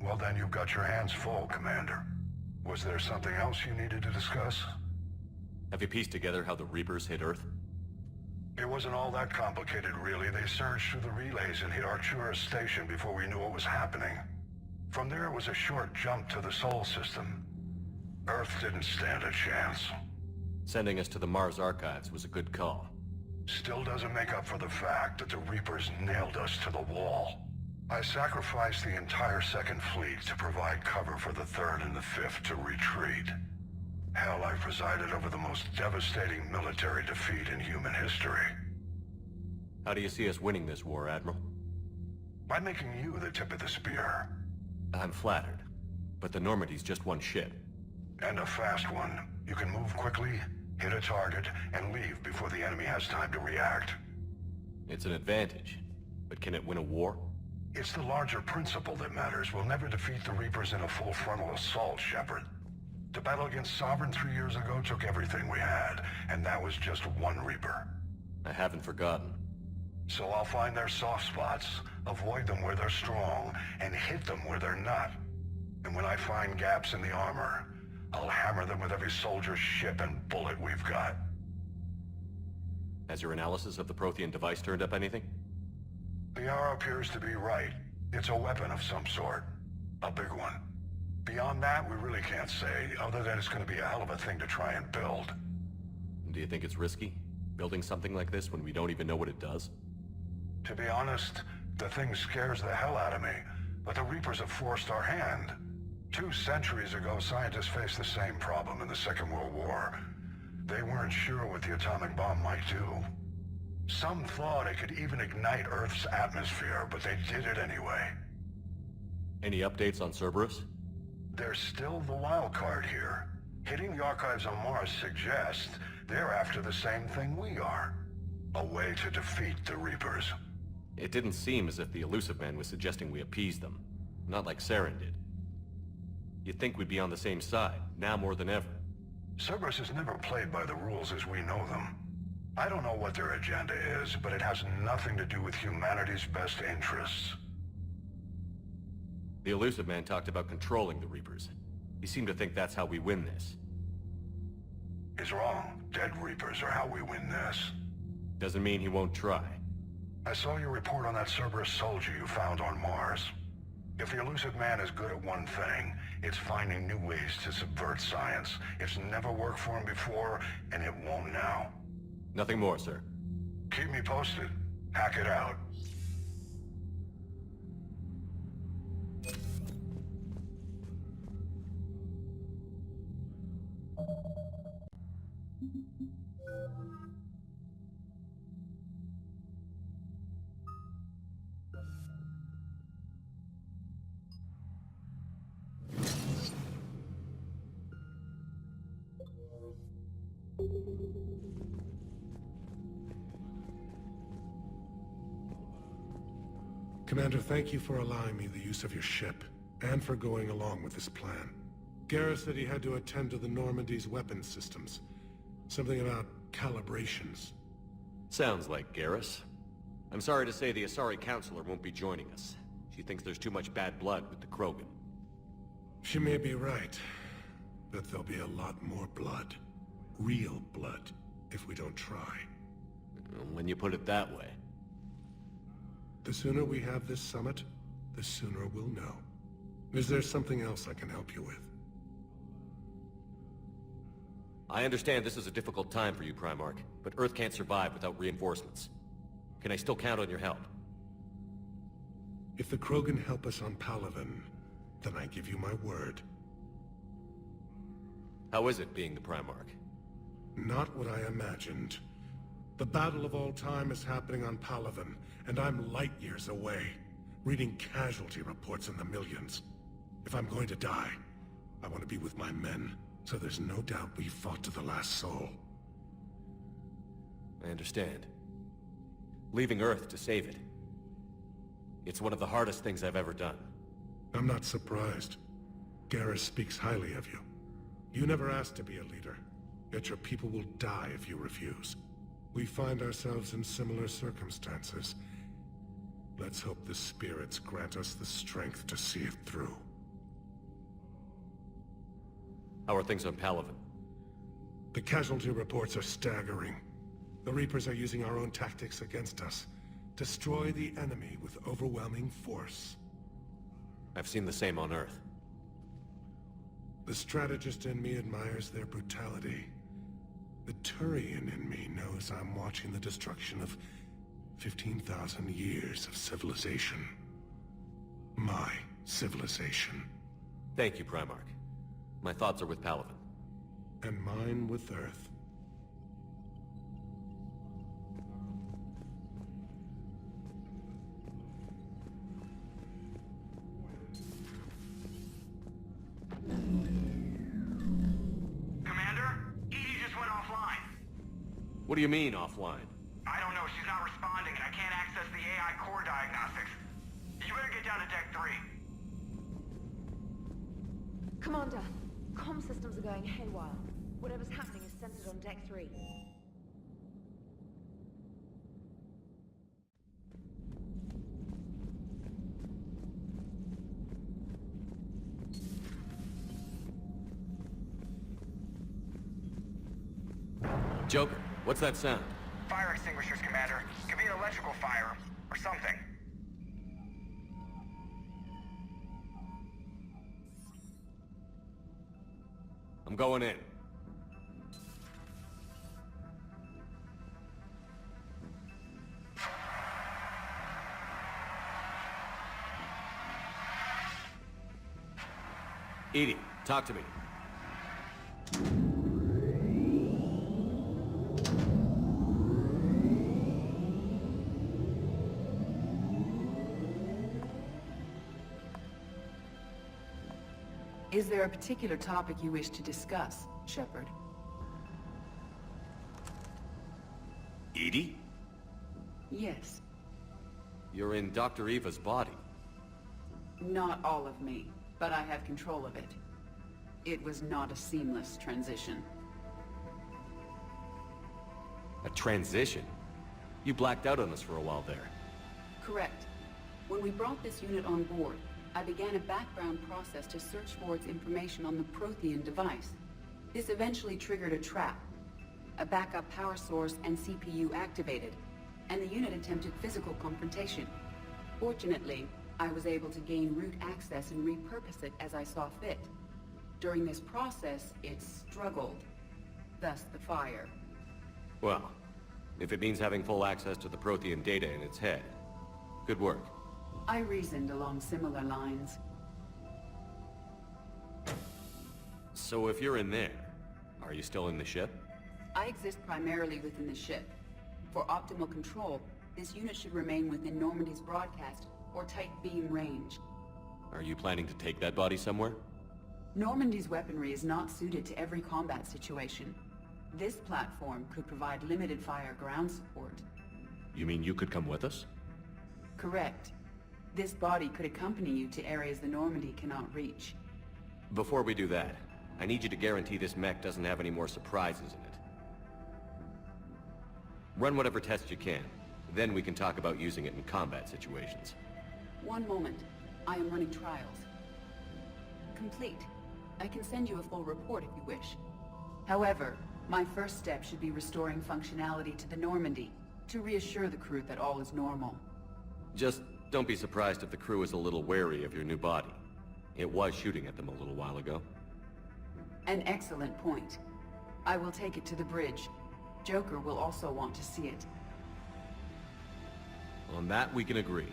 Well, then you've got your hands full, Commander. Was there something else you needed to discuss? Have you pieced together how the Reapers hit Earth? It wasn't all that complicated, really. They surged through the relays and hit Artura's station before we knew what was happening. From there, it was a short jump to the Sol system. Earth didn't stand a chance. Sending us to the Mars archives was a good call. Still doesn't make up for the fact that the Reapers nailed us to the wall. I sacrificed the entire Second Fleet to provide cover for the Third and the Fifth to retreat. Hell, I presided over the most devastating military defeat in human history. How do you see us winning this war, Admiral? By making you the tip of the spear. I'm flattered, but the Normandy's just one ship. And a fast one. You can move quickly, hit a target, and leave before the enemy has time to react. It's an advantage, but can it win a war? It's the larger principle that matters. We'll never defeat the Reapers in a full frontal assault, Shepard. The battle against Sovereign 3 years ago took everything we had, and that was just one Reaper. I haven't forgotten. So I'll find their soft spots, avoid them where they're strong, and hit them where they're not. And when I find gaps in the armor, I'll hammer them with every soldier, ship, and bullet we've got. Has your analysis of the Prothean device turned up anything? The R appears to be right. It's a weapon of some sort. A big one. Beyond that, we really can't say, other than it's going to be a hell of a thing to try and build. Do you think it's risky, building something like this when we don't even know what it does? To be honest, the thing scares the hell out of me, but the Reapers have forced our hand. 2 centuries ago, scientists faced the same problem in the Second World War. They weren't sure what the atomic bomb might do. Some thought it could even ignite Earth's atmosphere, but they did it anyway. Any updates on Cerberus? They're still the wild card here. Hitting the archives on Mars suggests they're after the same thing we are. A way to defeat the Reapers. It didn't seem as if the Elusive Man was suggesting we appease them. Not like Saren did. You'd think we'd be on the same side, now more than ever. Cerberus has never played by the rules as we know them. I don't know what their agenda is, but it has nothing to do with humanity's best interests. The Elusive Man talked about controlling the Reapers. He seemed to think that's how we win this. He's wrong. Dead Reapers are how we win this. Doesn't mean he won't try. I saw your report on that Cerberus soldier you found on Mars. If the Elusive Man is good at one thing, it's finding new ways to subvert science. It's never worked for him before, and it won't now. Nothing more, sir. Keep me posted. Hack it out. Commander, thank you for allowing me the use of your ship, and for going along with this plan. Garrus said he had to attend to the Normandy's weapons systems. Something about calibrations. Sounds like Garrus. I'm sorry to say the Asari Counselor won't be joining us. She thinks there's too much bad blood with the Krogan. She may be right, but there'll be a lot more blood. Real blood, if we don't try. When you put it that way. The sooner we have this summit, the sooner we'll know. Is there something else I can help you with? I understand this is a difficult time for you, Primarch, but Earth can't survive without reinforcements. Can I still count on your help? If the Krogan help us on Palaven, then I give you my word. How is it being the Primarch? Not what I imagined. The battle of all time is happening on Palaven, and I'm light years away, reading casualty reports in the millions. If I'm going to die, I want to be with my men, so there's no doubt we fought to the last soul. I understand. Leaving Earth to save it. It's one of the hardest things I've ever done. I'm not surprised. Garrus speaks highly of you. You never asked to be a leader, yet your people will die if you refuse. We find ourselves in similar circumstances. Let's hope the spirits grant us the strength to see it through. How are things on Palaven? The casualty reports are staggering. The Reapers are using our own tactics against us. Destroy the enemy with overwhelming force. I've seen the same on Earth. The strategist in me admires their brutality. The Turian in me knows I'm watching the destruction of 15,000 years of civilization. My civilization. Thank you, Primarch. My thoughts are with Palaven. And mine with Earth. Commander? Edie just went offline. What do you mean, offline? I don't know, she's not responding and I can't access the AI core diagnostics. You better get down to Deck 3. Commander, comm systems are going haywire. Whatever's happening is centered on Deck 3. Joker, what's that sound? Fire extinguishers, Commander. Could be an electrical fire, or something. I'm going in. Edie, talk to me. Is there a particular topic you wish to discuss, Shepard? Edie? Yes. You're in Dr. Eva's body. Not all of me, but I have control of it. It was not a seamless transition. A transition? You blacked out on us for a while there. Correct. When we brought this unit on board, I began a background process to search for its information on the Prothean device. This eventually triggered a trap. A backup power source and CPU activated, and the unit attempted physical confrontation. Fortunately, I was able to gain root access and repurpose it as I saw fit. During this process, it struggled. Thus the fire. Well, if it means having full access to the Prothean data in its head, good work. I reasoned along similar lines. So if you're in there, are you still in the ship? I exist primarily within the ship. For optimal control, this unit should remain within Normandy's broadcast or tight beam range. Are you planning to take that body somewhere? Normandy's weaponry is not suited to every combat situation. This platform could provide limited fire ground support. You mean you could come with us? Correct. This body could accompany you to areas the Normandy cannot reach. Before we do that, I need you to guarantee this mech doesn't have any more surprises in it. Run whatever tests you can. Then we can talk about using it in combat situations. One moment. I am running trials. Complete. I can send you a full report if you wish. However, my first step should be restoring functionality to the Normandy, to reassure the crew that all is normal. Just don't be surprised if the crew is a little wary of your new body. It was shooting at them a little while ago. An excellent point. I will take it to the bridge. Joker will also want to see it. On that, we can agree.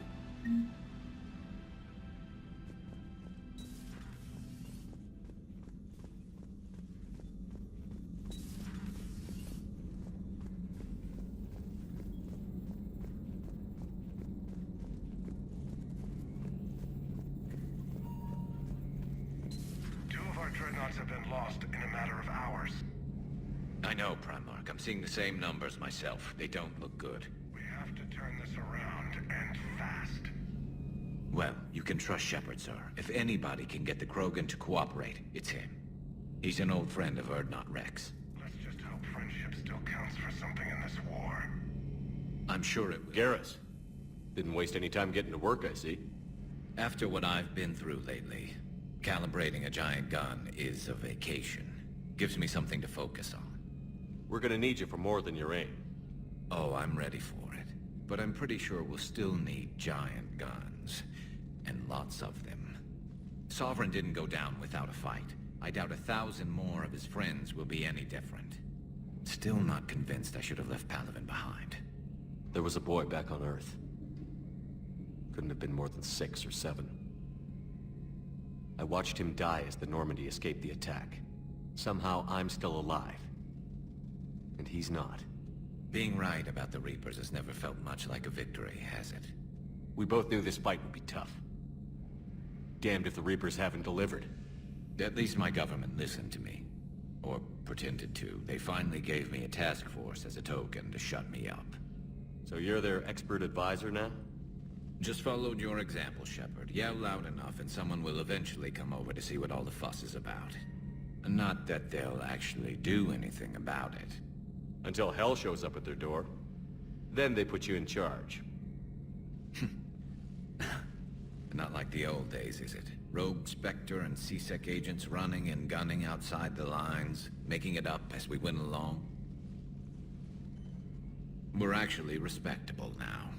Dreadnoughts have been lost in a matter of hours. I know, Primarch. I'm seeing the same numbers myself. They don't look good. We have to turn this around, and fast. Well, you can trust Shepard, sir. If anybody can get the Krogan to cooperate, it's him. He's an old friend of Urdnot Rex. Let's just hope friendship still counts for something in this war. I'm sure it will. Garrus. Didn't waste any time getting to work, I see. After what I've been through lately, Calibrating a giant gun is a vacation. Gives me something to focus on. We're gonna need you for more than your aim. Oh, I'm ready for it. But I'm pretty sure we'll still need giant guns. And lots of them. Sovereign didn't go down without a fight. I doubt 1,000 more of his friends will be any different. Still not convinced I should have left Palaven behind. There was a boy back on Earth. Couldn't have been more than 6 or 7. I watched him die as the Normandy escaped the attack. Somehow I'm still alive. And he's not. Being right about the Reapers has never felt much like a victory, has it? We both knew this fight would be tough. Damned if the Reapers haven't delivered. At least my government listened to me. Or pretended to. They finally gave me a task force as a token to shut me up. So you're their expert advisor now? Just followed your example, Shepard. Yell loud enough and someone will eventually come over to see what all the fuss is about. Not that they'll actually do anything about it. Until hell shows up at their door. Then they put you in charge. Not like the old days, is it? Rogue Spectre and C-Sec agents running and gunning outside the lines, making it up as we went along. We're actually respectable now.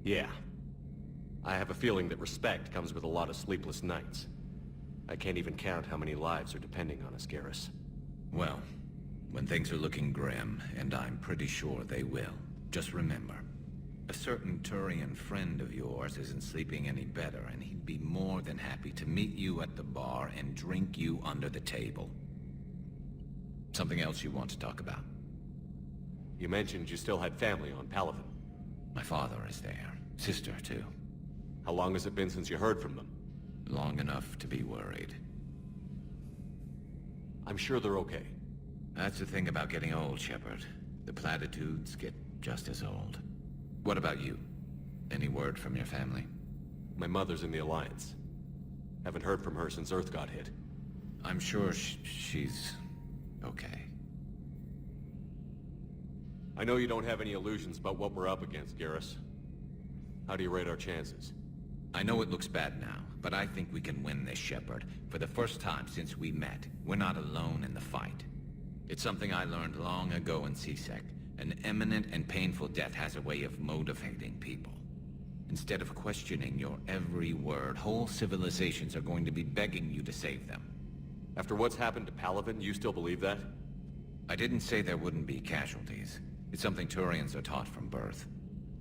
Yeah. I have a feeling that respect comes with a lot of sleepless nights. I can't even count how many lives are depending on us, Garrus. Well, when things are looking grim, and I'm pretty sure they will, just remember, a certain Turian friend of yours isn't sleeping any better, and he'd be more than happy to meet you at the bar and drink you under the table. Something else you want to talk about? You mentioned you still had family on Palaven. My father is there. Sister, too. How long has it been since you heard from them? Long enough to be worried. I'm sure they're okay. That's the thing about getting old, Shepard. The platitudes get just as old. What about you? Any word from your family? My mother's in the Alliance. Haven't heard from her since Earth got hit. I'm sure she's okay. I know you don't have any illusions about what we're up against, Garrus. How do you rate our chances? I know it looks bad now, but I think we can win this, Shepard. For the first time since we met, we're not alone in the fight. It's something I learned long ago in C-Sec. An imminent and painful death has a way of motivating people. Instead of questioning your every word, whole civilizations are going to be begging you to save them. After what's happened to Palaven, you still believe that? I didn't say there wouldn't be casualties. It's something Turians are taught from birth.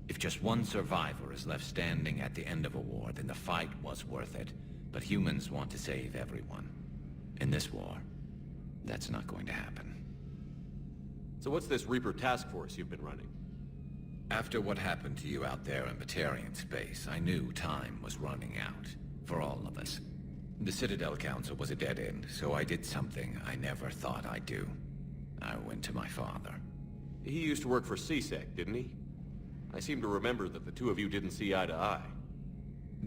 If just one survivor is left standing at the end of a war, then the fight was worth it. But humans want to save everyone. In this war, that's not going to happen. So what's this Reaper task force you've been running? After what happened to you out there in Batarian space, I knew time was running out. For all of us. The Citadel Council was a dead end, so I did something I never thought I'd do. I went to my father. He used to work for C-Sec, didn't he? I seem to remember that the two of you didn't see eye to eye.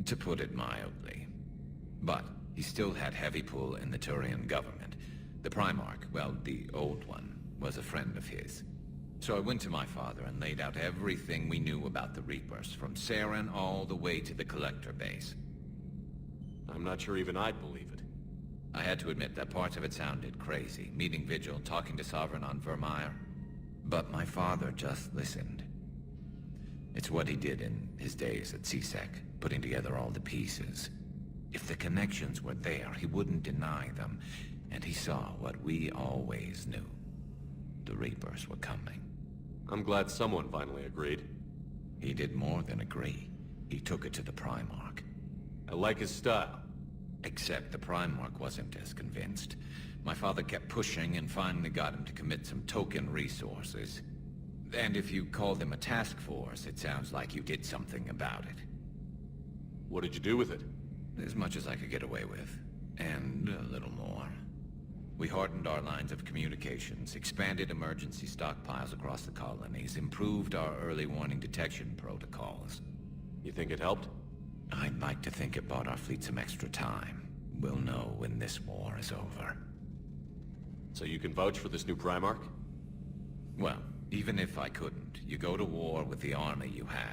To put it mildly. But he still had heavy pull in the Turian government. The Primarch, well, the old one, was a friend of his. So I went to my father and laid out everything we knew about the Reapers, from Saren all the way to the Collector base. I'm not sure even I'd believe it. I had to admit that parts of it sounded crazy, meeting Vigil, talking to Sovereign on Vermeer. But my father just listened. It's what he did in his days at C-Sec, putting together all the pieces. If the connections were there, he wouldn't deny them, and he saw what we always knew. The Reapers were coming. I'm glad someone finally agreed. He did more than agree. He took it to the Primarch. I like his style. Except the Primarch wasn't as convinced. My father kept pushing and finally got him to commit some token resources. And if you call them a task force, it sounds like you did something about it. What did you do with it? As much as I could get away with. And a little more. We hardened our lines of communications, expanded emergency stockpiles across the colonies, improved our early warning detection protocols. You think it helped? I'd like to think it bought our fleet some extra time. We'll know when this war is over. So you can vouch for this new Primarch? Well, even if I couldn't, you go to war with the army you have.